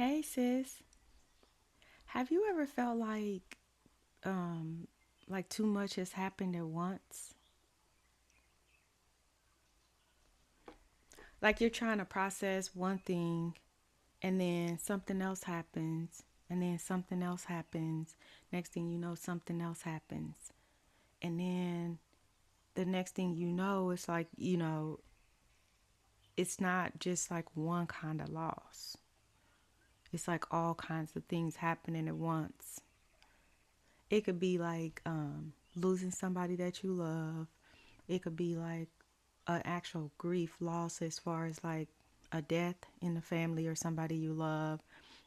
Hey sis, have you ever felt um like too much has happened at once? Like you're trying to process one thing and then something else happens and then something else happens. Next thing you know something else happens. And then the next thing you know it's it's not just like one kind of loss. It's like all kinds of things happening at once. It could be losing somebody that you love. It could be like an actual grief loss as far as like a death in the family or somebody you love.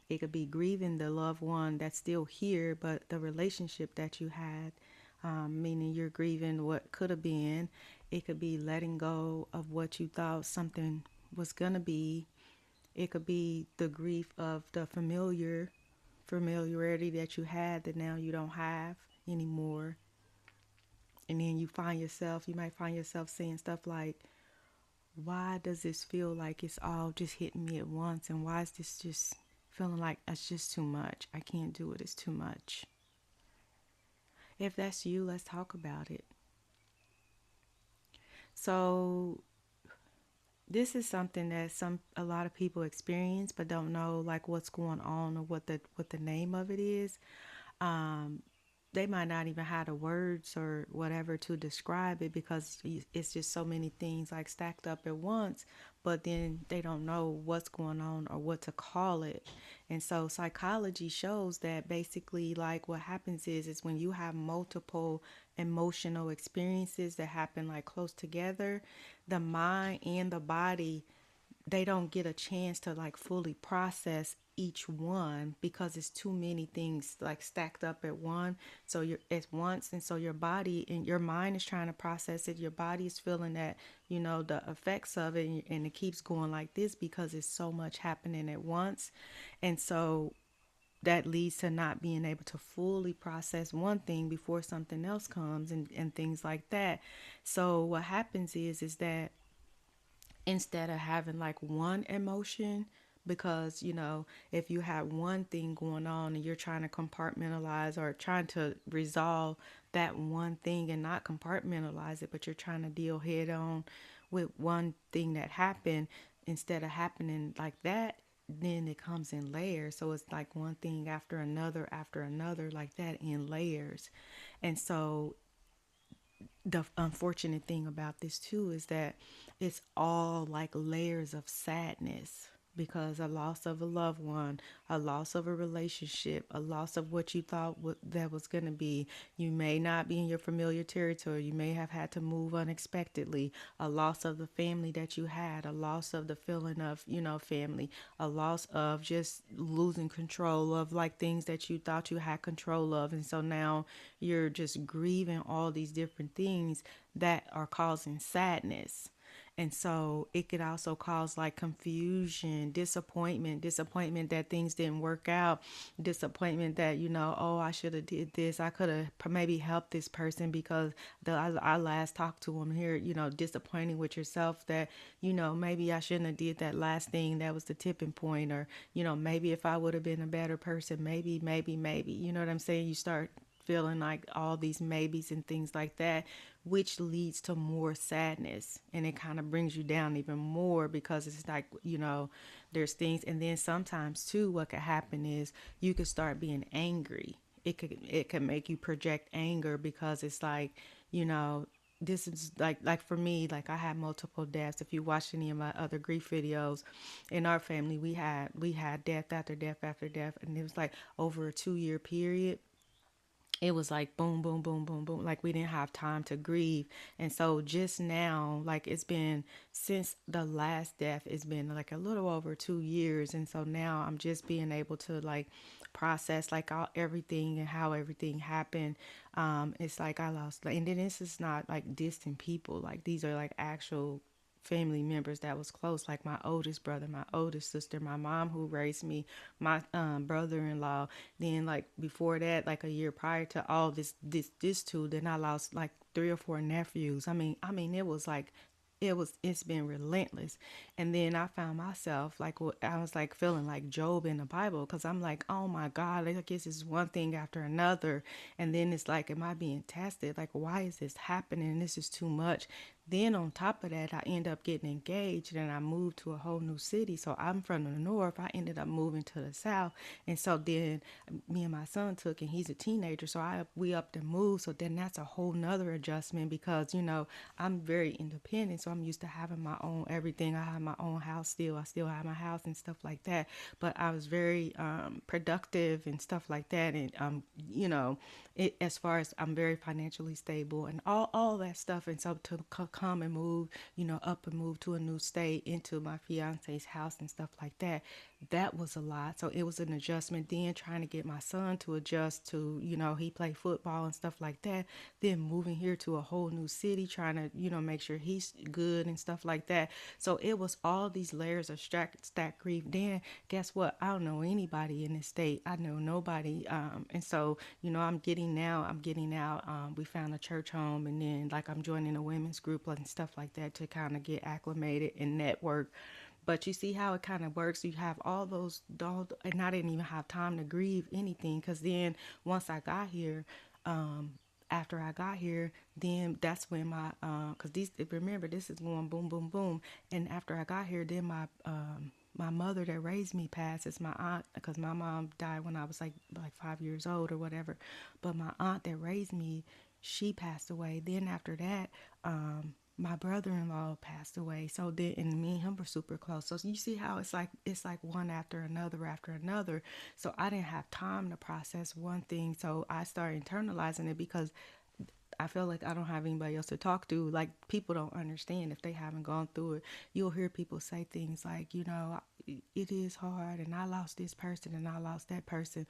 It could be grieving the loved one that's still here, but the relationship that you had, meaning you're grieving what could have been. It could be letting go of what you thought something was gonna be. It could be the grief of the familiarity that you had that now you don't have anymore. And then you might find yourself saying stuff like, why does this feel like it's all just hitting me at once? And why is this just feeling like it's just too much? I can't do it, it's too much. If that's you, let's talk about it. So, this is something that a lot of people experience but don't know like what's going on or what the name of it is. Um, they might not even have the words or whatever to describe it because it's just so many things like stacked up at once, but then they don't know what's going on or what to call it. And so psychology shows that basically like what happens is when you have multiple emotional experiences that happen like close together, the mind and the body, they don't get a chance to like fully process each one because it's too many things like stacked up at one, so you're at once. And so your body and your mind is trying to process it, your body is feeling that, the effects of it, and it keeps going like this because it's so much happening at once. And so that leads to not being able to fully process one thing before something else comes, and things like that. So what happens is that instead of having like one emotion, because if you have one thing going on and you're trying to compartmentalize or trying to resolve that one thing and not compartmentalize it, but you're trying to deal head on with one thing that happened, instead of happening like that, then it comes in layers. So it's like one thing after another like that in layers. And so the unfortunate thing about this too is that it's all like layers of sadness, because a loss of a loved one, a loss of a relationship, a loss of what you thought that was going to be. You may not be in your familiar territory. You may have had to move unexpectedly. A loss of the family that you had, a loss of the feeling of, family, a loss of just losing control of like things that you thought you had control of. And so now you're just grieving all these different things that are causing sadness. And so it could also cause like confusion, disappointment that things didn't work out, disappointment that, oh, I should have did this. I could have maybe helped this person because I last talked to him here, disappointing with yourself that, maybe I shouldn't have did that last thing. That was the tipping point. Or, maybe if I would have been a better person, maybe, you know what I'm saying? You start feeling like all these maybes and things like that, which leads to more sadness, and it kind of brings you down even more because it's like, there's things. And then sometimes too what could happen is you could start being angry. It could make you project anger because it's like, you know this is like for me, like I had multiple deaths. If you watch any of my other grief videos, in our family we had death after death after death, and it was like over a 2-year period. It was like boom, boom, boom, boom, boom. Like we didn't have time to grieve. And so just now, like it's been since the last death, it's been like a little over 2 years. And so now I'm just being able to like process like everything and how everything happened. It's like I lost, and then this is not like distant people. Like these are like actual family members that was close, like my oldest brother, my oldest sister, my mom who raised me, my brother-in-law. Then like before that, like a year prior to all this two, then I lost like 3 or 4 nephews. I mean it was like it's been relentless. And then I found myself like, I was like feeling like Job in the Bible, because I'm like, oh my God, like, I guess it's one thing after another. And then it's like, am I being tested? Like, why is this happening? This is too much. Then on top of that, I end up getting engaged and I moved to a whole new city. So I'm from the north. I ended up moving to the south. And so then me and my son took, and he's a teenager. So we up and moved. So then that's a whole nother adjustment, because, I'm very independent. So I'm used to having my own everything. I have my own house still. I still have my house and stuff like that. But I was very productive and stuff like that. And, as far as I'm very financially stable and all that stuff. And so to come and move, up and move to a new state, into my fiance's house and stuff like that, that was a lot. So it was an adjustment. Then trying to get my son to adjust to, he played football and stuff like that. Then moving here to a whole new city, trying to, make sure he's good and stuff like that. So it was all these layers of stack grief. Then guess what? I don't know anybody in this state. I know nobody. And so, I'm getting out. We found a church home, and then like I'm joining a women's group and stuff like that to kind of get acclimated and network. But you see how it kind of works. You have and I didn't even have time to grieve anything, because then once I got here, after I got here, then that's when because these, remember, this is going boom, boom, boom. And after I got here, then my mother that raised me passed. It's my aunt, because my mom died when I was like 5 years old or whatever. But my aunt that raised me, she passed away. Then after that, my brother-in-law passed away. So then, and me and him were super close. So you see how it's like one after another after another. So I didn't have time to process one thing. So I started internalizing it, because I feel like I don't have anybody else to talk to. Like, people don't understand if they haven't gone through it. You'll hear people say things like, it is hard, and I lost this person and I lost that person.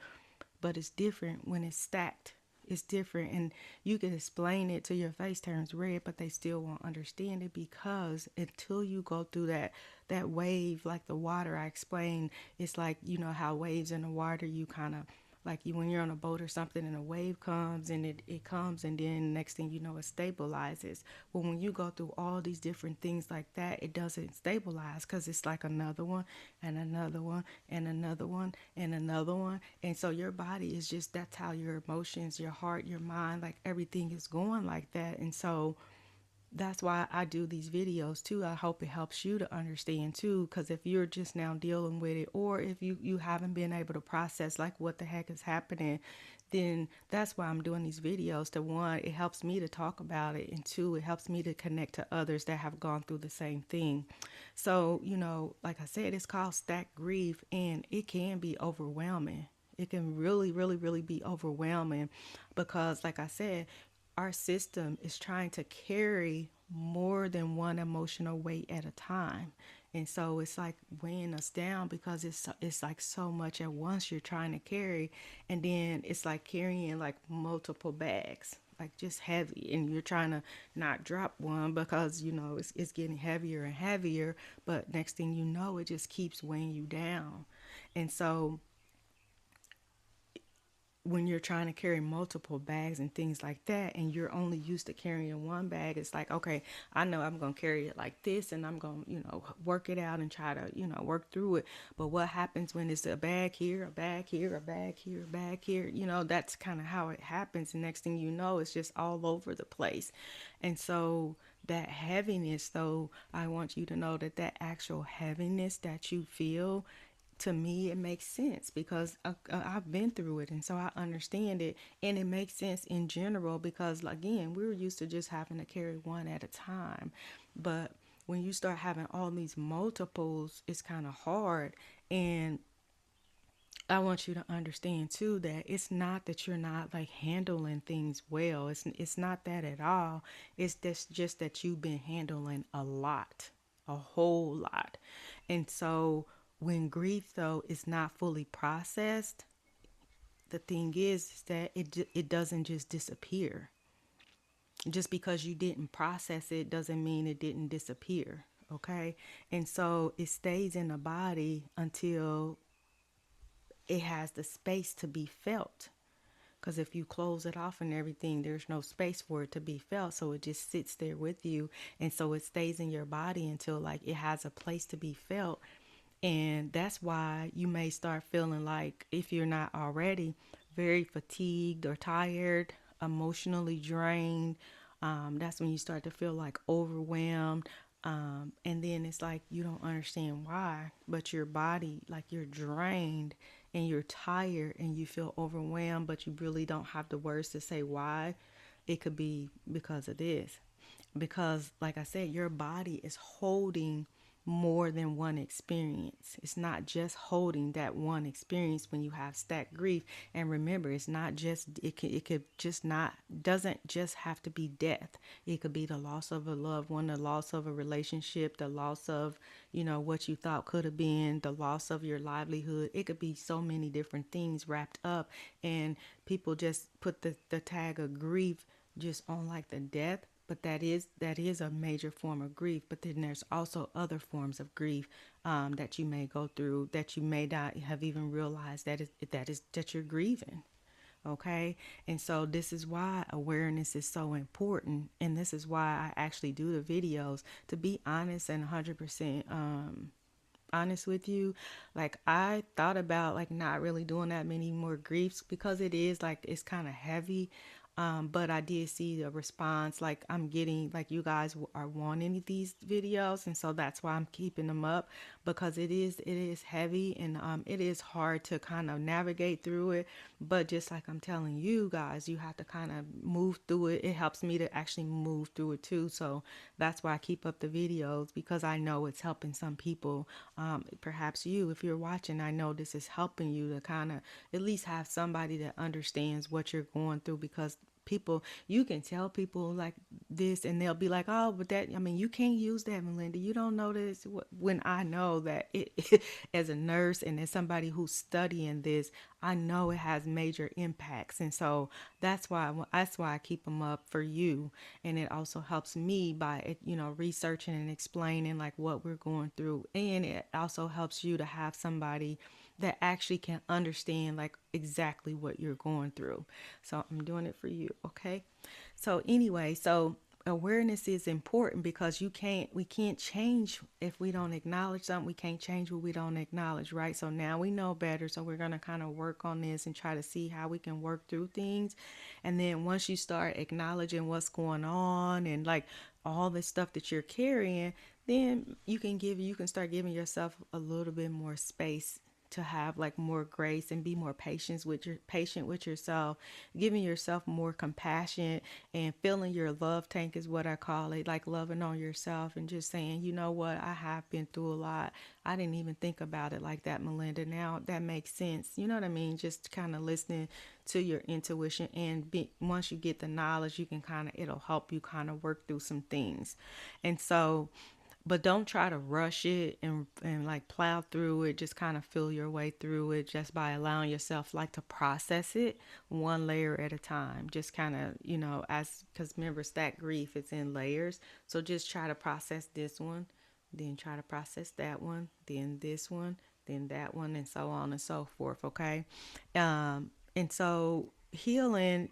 But it's different when it's stacked. It's different, and you can explain it till your face turns red, but they still won't understand it, because until you go through that wave, like the water I explained, it's like, how waves in the water, you kind of, like, when you're on a boat or something and a wave comes, and it comes, and then next thing you know, it stabilizes. Well, when you go through all these different things like that, it doesn't stabilize, because it's like another one and another one and another one and another one. And so your body is just, that's how your emotions, your heart, your mind, like everything is going like that. And so that's why I do these videos too. I hope it helps you to understand too, because if you're just now dealing with it, or if you haven't been able to process like what the heck is happening, then that's why I'm doing these videos. To one, it helps me to talk about it, and two, it helps me to connect to others that have gone through the same thing. So, like I said, it's called stack grief, and it can be overwhelming. It can really, really, really be overwhelming, because, like I said, our system is trying to carry more than one emotional weight at a time. And so it's like weighing us down, because it's like so much at once you're trying to carry. And then it's like carrying like multiple bags, like just heavy, and you're trying to not drop one, because it's getting heavier and heavier. But next thing you know, it just keeps weighing you down. And so when you're trying to carry multiple bags and things like that, and you're only used to carrying one bag, it's like, okay, I know I'm going to carry it like this, and I'm going to, work it out and try to, work through it. But what happens when it's a bag here, a bag here, a bag here, a bag here? That's kind of how it happens. And next thing you know, it's just all over the place. And so that heaviness, though, I want you to know that that actual heaviness that you feel, to me, it makes sense, because I've been through it, and so I understand it. And it makes sense in general, because again, we were used to just having to carry one at a time. But when you start having all these multiples, it's kind of hard. And I want you to understand too that it's not that you're not like handling things well. It's not that at all. It's just that you've been handling a lot, a whole lot. And so when grief though is not fully processed, the thing is that it doesn't just disappear. Just because you didn't process it doesn't mean it didn't disappear. Okay? And so it stays in the body until it has the space to be felt. Because if you close it off and everything, there's no space for it to be felt. So it just sits there with you. And so it stays in your body until like it has a place to be felt. And that's why you may start feeling like, if you're not already, very fatigued or tired, emotionally drained. That's when you start to feel like overwhelmed. And then it's like you don't understand why, but your body, like you're drained and you're tired and you feel overwhelmed, but you really don't have the words to say why. It could be because of this. Because, like I said, your body is holding more than one experience. It's not just holding that one experience when you have stacked grief. And remember, it's not just, it could just not, doesn't just have to be death. It could be the loss of a loved one, the loss of a relationship, the loss of, what you thought could have been, the loss of your livelihood. It could be so many different things wrapped up. And people just put the tag of grief just on like the death, but that is a major form of grief. But then there's also other forms of grief that you may go through that you may not have even realized that you're grieving. Okay. And so this is why awareness is so important, and this is why I actually do the videos, to be honest and 100% honest with you. Like, I thought about like not really doing that many more griefs because it is like it's kind of heavy. But I did see the response, like I'm getting, like you guys are wanting these videos, and so that's why I'm keeping them up, because it is heavy, and it is hard to kind of navigate through it. But just like I'm telling you guys, you have to kind of move through it. It helps me to actually move through it too. So that's why I keep up the videos, because I know it's helping some people. Perhaps you, if you're watching, I know this is helping you to kind of at least have somebody that understands what you're going through. Because people, you can tell people like this and they'll be like, oh, but that, I mean, you can't use that, Melinda, you don't know this. When I know that it as a nurse and as somebody who's studying this, I know it has major impacts. And so that's why I keep them up for you. And it also helps me by researching and explaining like what we're going through. And it also helps you to have somebody that actually can understand like exactly what you're going through. So I'm doing it for you, okay? So anyway, so awareness is important, because we can't change if we don't acknowledge something. We can't change what we don't acknowledge, right? So now we know better, so we're going to kind of work on this and try to see how we can work through things. And then once you start acknowledging what's going on and like all the stuff that you're carrying, then you can start giving yourself a little bit more space to have like more grace and be more patient with yourself, giving yourself more compassion, and filling your love tank is what I call it, like loving on yourself and just saying, you know what, I have been through a lot. I didn't even think about it like that, Melinda. Now that makes sense. You know what I mean? Just kind of listening to your intuition, and once you get the knowledge, you can it'll help you kind of work through some things. And so, but don't try to rush it and like plow through it. Just kind of feel your way through it just by allowing yourself like to process it one layer at a time. Just kind of, as because remember, stack grief, it's in layers. So just try to process this one, then try to process that one, then this one, then that one, and so on and so forth. Okay. And so healing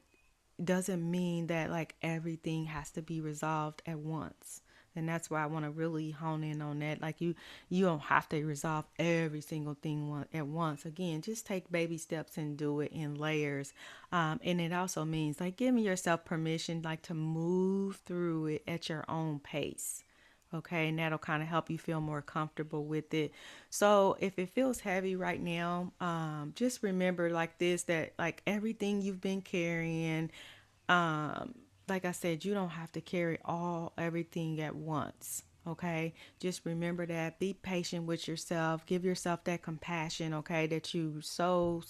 doesn't mean that like everything has to be resolved at once. And that's why I want to really hone in on that. Like you don't have to resolve every single thing at once. Again, just take baby steps and do it in layers. And it also means like giving yourself permission, like to move through it at your own pace. Okay, and that'll kind of help you feel more comfortable with it. So if it feels heavy right now, just remember like this, that like everything you've been carrying, um, like I said, you don't have to carry everything at once. Okay, just remember that. Be patient with yourself. Give yourself that compassion, okay, that you so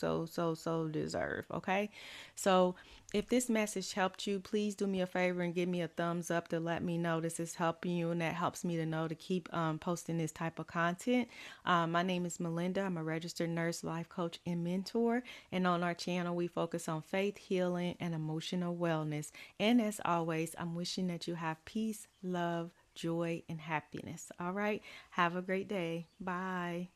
deserve. Okay, so if this message helped you, please do me a favor and give me a thumbs up to let me know this is helping you, and that helps me to know to keep posting this type of content. My name is Melinda. I'm a registered nurse, life coach, and mentor. And on our channel, we focus on faith, healing, and emotional wellness. And as always, I'm wishing that you have peace, love, joy, and happiness. All right. Have a great day. Bye.